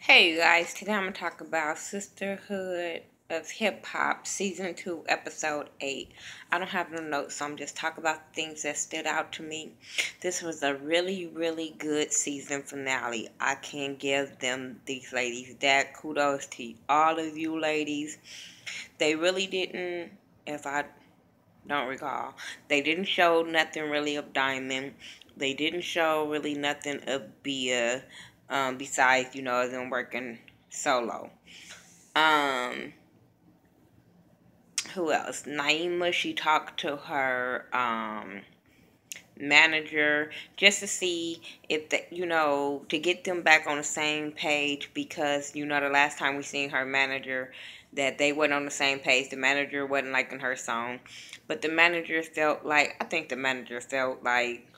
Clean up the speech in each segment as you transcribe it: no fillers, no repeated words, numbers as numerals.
Hey you guys, today I'm going to talk about Sisterhood of Hip Hop Season 2 Episode 8. I don't have no notes, so I'm just talking about things that stood out to me. This was a really, really good season finale. I can give these ladies that. Kudos to all of you ladies. They really didn't, if I don't recall, they didn't show nothing really of Diamond. They didn't show really nothing of Bia, besides, them working solo. Um, who else? Naima, she talked to her manager just to see if to get them back on the same page, because the last time we seen her manager, that they weren't on the same page. The manager wasn't liking her song, but the manager felt like, I think the manager felt like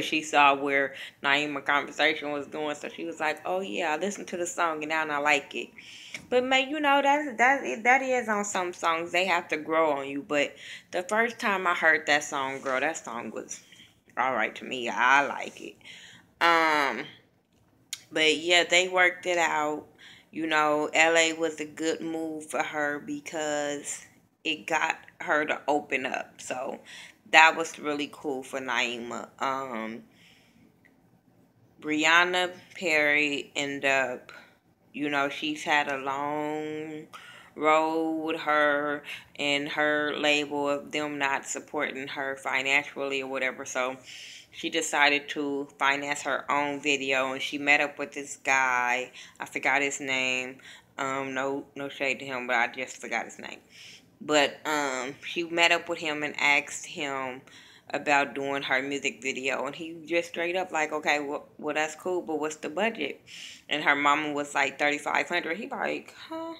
she saw where Naima conversation was going, so she was like, oh yeah, I listened to the song and now I like it. But man, that is on some songs, they have to grow on you. But the first time I heard that song, girl, that song was all right to me. I like it. Um, but yeah, they worked it out. LA was a good move for her because it got her to open up. So that was really cool for Naima. Brianna Perry ended up, she's had a long road with her and her label of them not supporting her financially or whatever. So she decided to finance her own video, and she met up with this guy. I forgot his name. No shade to him, but I just forgot his name. But she met up with him and asked him about doing her music video, and he just straight up like, okay, well that's cool, but what's the budget? And her mama was like 3,500. He like, huh?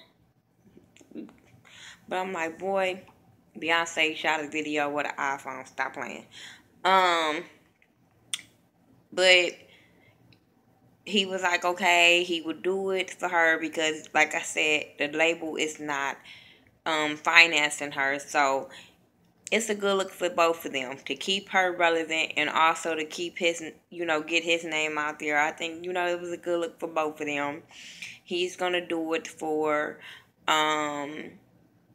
But I'm like, boy, Beyonce shot a video with an iPhone. Stop playing. Um, but he was like, okay, he would do it for her because, like I said, the label is not financing her. So it's a good look for both of them to keep her relevant and also to keep his, get his name out there. I think, it was a good look for both of them. He's going to do it for, well,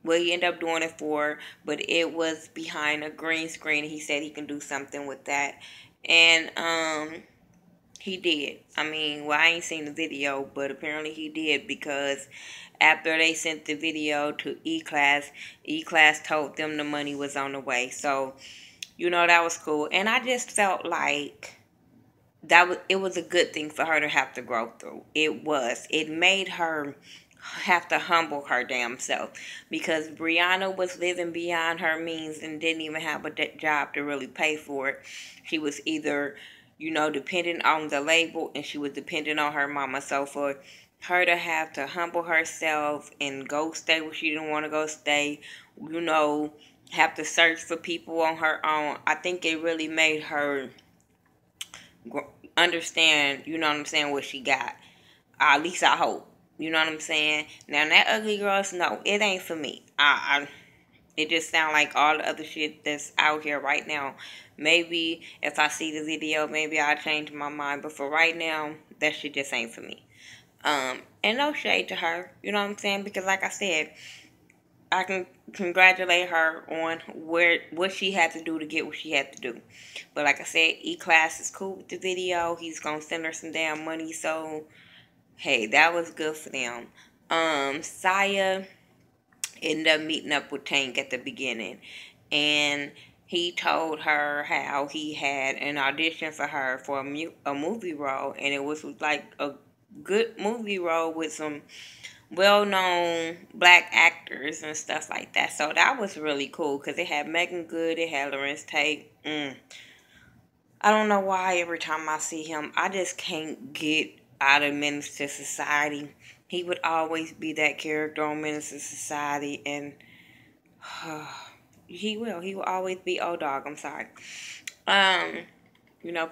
he ended up doing it for, but it was behind a green screen. He said he can do something with that. And, he did. I mean, well, I ain't seen the video, but apparently he did, because after they sent the video to E-Class, E-Class told them the money was on the way. So, that was cool. And I just felt like it was a good thing for her to have to grow through. It was. It made her have to humble her damn self, because Brianna was living beyond her means and didn't even have a job to really pay for it. She was either dependent on the label, and she was dependent on her mama. So for her to have to humble herself and go stay where she didn't want to go stay, have to search for people on her own, I think it really made her understand, what she got. At least I hope. You know what I'm saying? Now that ugly girls, no, it ain't for me. It just sounds like all the other shit that's out here right now. Maybe if I see the video, maybe I'll change my mind. But for right now, that shit just ain't for me. And no shade to her. You know what I'm saying? Because like I said, I can congratulate her on what she had to do to get what she had to do. But like I said, E-Class is cool with the video. He's gonna send her some damn money. So hey, that was good for them. Saya ended up meeting up with Tank at the beginning, and he told her how he had an audition for her for a movie role, and it was like a good movie role with some well-known black actors and stuff like that. So that was really cool, because it had Megan Good, it had Lawrence Tate. I don't know why every time I see him, I just can't get out of Menace to Society. He would always be that character on Menace to Society, and he will always be old dog. I'm sorry.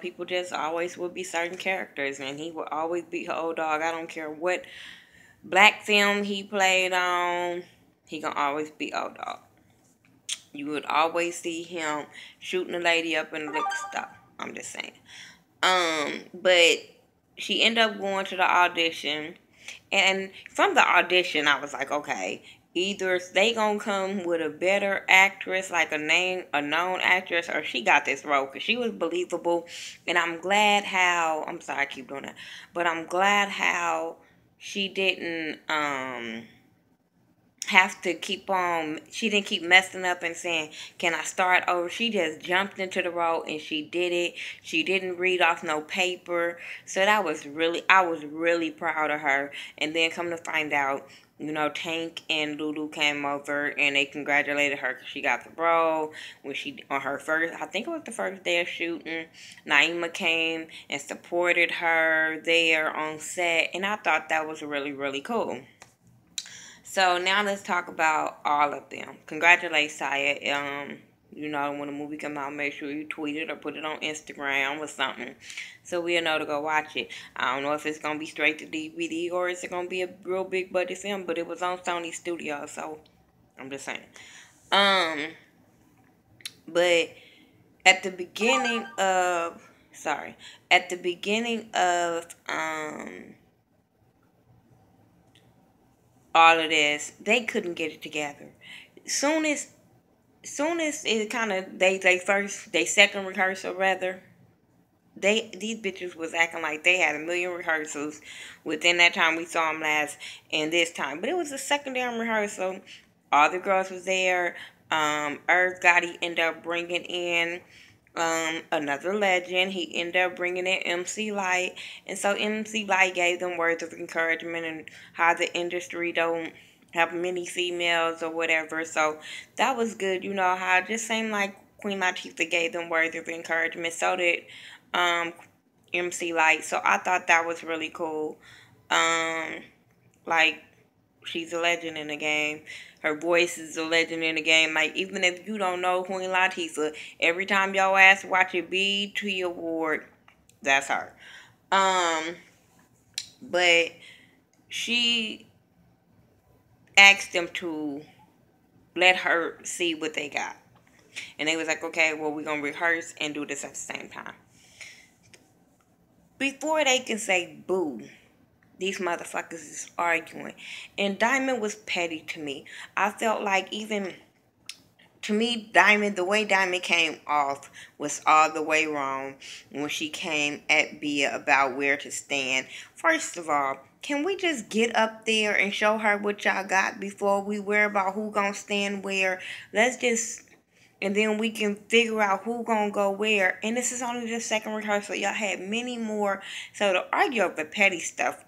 People just always will be certain characters, and he will always be old dog. I don't care what black film he played on, he gonna always be old dog. You would always see him shooting a lady up in the liquor store. I'm just saying. But she ended up going to the audition, And from the audition, I was like, okay, either they gonna come with a better actress, like a known actress, or she got this role because she was believable. And I'm glad how I'm sorry I keep doing that, but I'm glad how she didn't have to keep on, she didn't keep messing up and saying, can I start over? She just jumped into the role and she did it. She didn't read off no paper. So I was really proud of her. And then come to find out, Tank and Lulu came over and they congratulated her because she got the role. When she, on her first, I think it was the first day of shooting, Naima came and supported her there on set. And I thought that was really, really cool. So now let's talk about all of them. Congratulations, Saya. When the movie come out, make sure you tweet it or put it on Instagram or something, so we'll know to go watch it. I don't know if it's gonna be straight to DVD or is it gonna be a real big budget film, but it was on Sony Studio, so I'm just saying. But at the beginning of, sorry, at the beginning of all of this, they couldn't get it together. Soon as it kind of they second rehearsal rather, these bitches was acting like they had a million rehearsals within that time we saw them last and this time, but it was a secondary rehearsal. All the girls was there. Earth Gotti ended up bringing in another legend. He ended up bringing in MC Light, and so MC Light gave them words of encouragement and how the industry don't have many females or whatever. So that was good. How it just seemed like Queen Latifah gave them words of encouragement. So did um, MC Light. So I thought that was really cool. Um, like, she's a legend in the game. Her voice is a legend in the game. Like, even if you don't know Queen Latifah, every time y'all ass watch a BET Award, that's her. Um, but she asked them to let her see what they got. And they was like, okay, well, we're going to rehearse and do this at the same time. Before they can say boo, these motherfuckers is arguing. And Diamond was petty to me. I felt like even, to me, Diamond, the way Diamond came off was all the way wrong when she came at Bia about where to stand. First of all, can we just get up there and show her what y'all got before we worry about who gonna stand where? Let's just, and then we can figure out who gonna go where. And this is only the second rehearsal. Y'all had many more. So to argue over petty stuff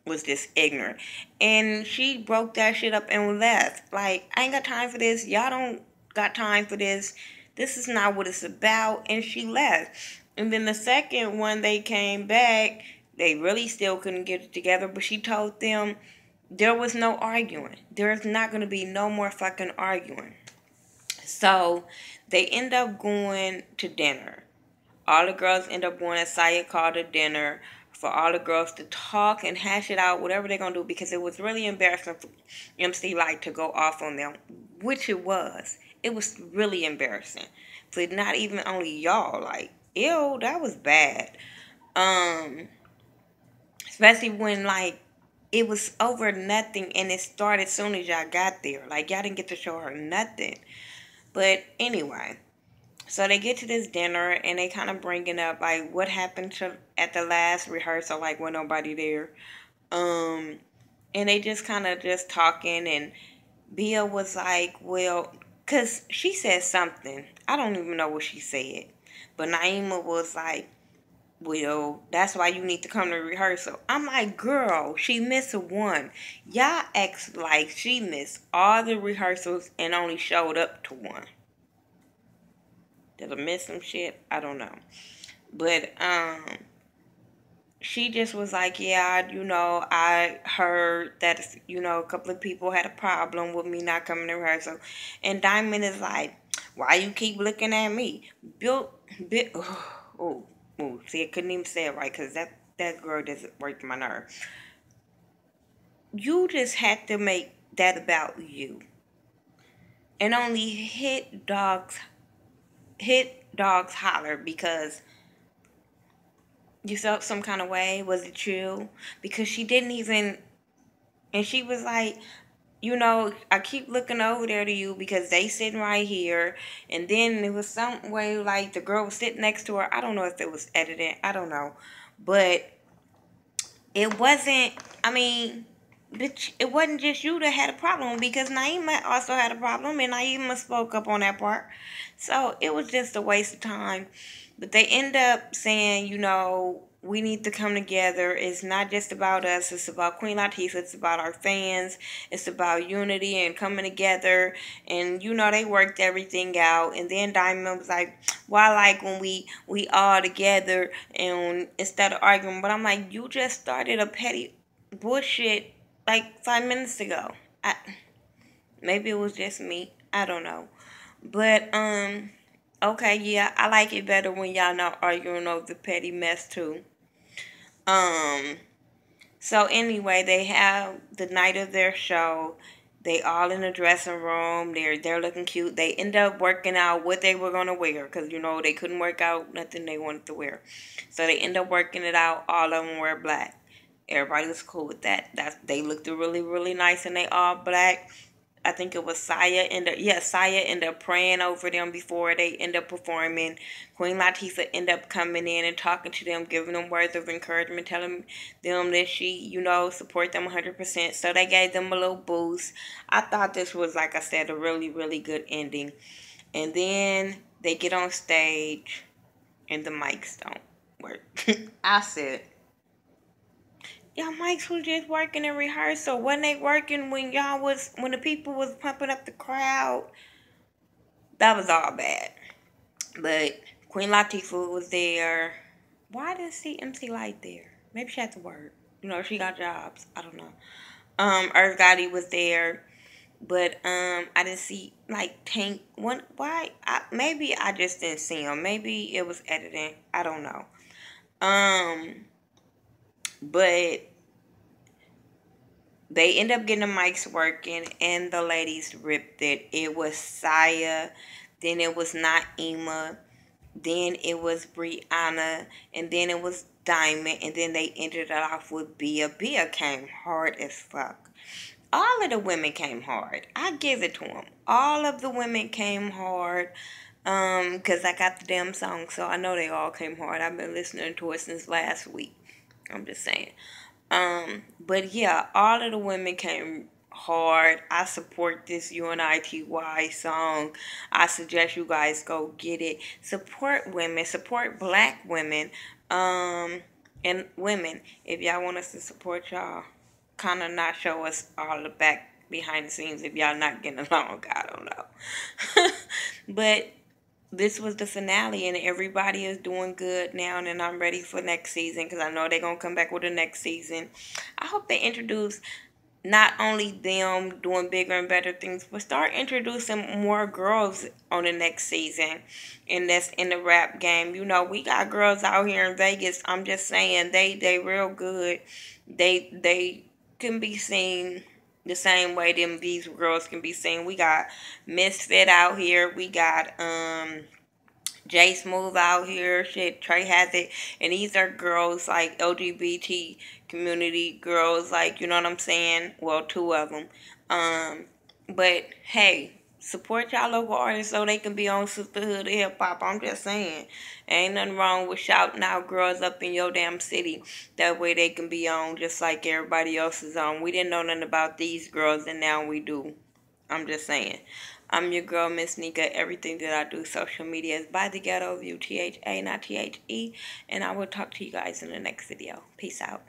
was just ignorant. And she broke that shit up and left. Like, I ain't got time for this. Y'all don't got time for this. This is not what it's about. And she left. And then the second one, they came back. They really still couldn't get it together. But she told them there was no arguing. There's not going to be no more fucking arguing. So they end up going to dinner. All the girls end up going, as Saya called a dinner, for all the girls to talk and hash it out, whatever they're going to do, because it was really embarrassing for MC Light to go off on them, which it was. It was really embarrassing. For not even only y'all, like, ew, that was bad. Especially when, like, it was over nothing and it started as soon as y'all got there. Like, y'all didn't get to show her nothing. But anyway, so they get to this dinner and they kind of bringing up like what happened to at the last rehearsal, like when nobody there. And they just kind of just talking, and Bia was like, well, cause she said something. I don't even know what she said, but Naima was like, well, that's why you need to come to rehearsal. I'm like, girl, she missed one. Y'all act like she missed all the rehearsals and only showed up to one. Did I miss some shit? I don't know. But she just was like, yeah, I heard that, a couple of people had a problem with me not coming to rehearsal. And Diamond is like, why you keep looking at me? See, I couldn't even say it right because that girl doesn't break my nerve. You just had to make that about you. And only hit dogs holler because you felt some kind of way. Was it you? Because she didn't even And she was like, you know, I keep looking over there to you because they sitting right here. And then it was some way like the girl was sitting next to her. I don't know if it was edited. I don't know. But it wasn't, I mean, bitch, it wasn't just you that had a problem because Naima also had a problem and Naima spoke up on that part. So it was just a waste of time. But they end up saying, you know, we need to come together. It's not just about us. It's about Queen Latifah. It's about our fans. It's about unity and coming together. And, you know, they worked everything out. And then Diamond was like, well, I like when we all together and instead of arguing. But I'm like, you just started a petty bullshit like 5 minutes ago. Maybe it was just me. I don't know. But okay, yeah, I like it better when y'all not arguing over the petty mess too. Um so anyway, they have the night of their show. They all in the dressing room. They're looking cute. They end up working out what they were gonna wear because you know they couldn't work out nothing they wanted to wear. So they end up working it out. All of them wear black. Everybody was cool with that. They looked really really nice and they all black. I think it was Saya ended up praying over them before they end up performing. Queen Latifah ended up coming in and talking to them, giving them words of encouragement, telling them that she, you know, support them 100%. So they gave them a little boost. I thought this was, like I said, a really, really good ending. And then they get on stage and the mics don't work. I said, y'all mics was just working in rehearsal. Wasn't they working when the people was pumping up the crowd? That was all bad. But Queen Latifah was there. Why didn't see MC Light there? Maybe she had to work. You know, she got jobs. I don't know. Earth Gotti was there. But I didn't see like Tank one maybe I just didn't see him. Maybe it was editing. I don't know. But they end up getting the mics working and the ladies ripped it. It was Saya, then it was Naima, then it was Brianna, and then it was Diamond, and then they ended it off with Bia. Bia came hard as fuck. All of the women came hard. I give it to them. All of the women came hard. Cause I got the damn song, so I know they all came hard. I've been listening to it since last week. I'm just saying. But yeah, all of the women came hard. I support this UNITY song. I suggest you guys go get it. Support women, support black women, and women. If y'all want us to support y'all, kind of not show us all the back behind the scenes if y'all not getting along. I don't know. But this was the finale and everybody is doing good now and I'm ready for next season because I know they're going to come back with the next season. I hope they introduce not only them doing bigger and better things, but start introducing more girls on the next season. And that's in the rap game. You know, we got girls out here in Vegas. I'm just saying they real good. They can be seen the same way these girls can be seen. We got Misfit out here. We got J Smooth out here, shit, Trey has it, and these are girls like LGBT community girls, like, you know what I'm saying? Well, two of them. But hey, support y'all local artists so they can be on SisterHood Hip Hop. I'm just saying, ain't nothing wrong with shouting out girls up in your damn city. That way they can be on just like everybody else is on. We didn't know nothing about these girls, and now we do. I'm just saying. I'm your girl, Miss Nika. Everything that I do, social media is by the Ghetto View, THA, not THE. And I will talk to you guys in the next video. Peace out.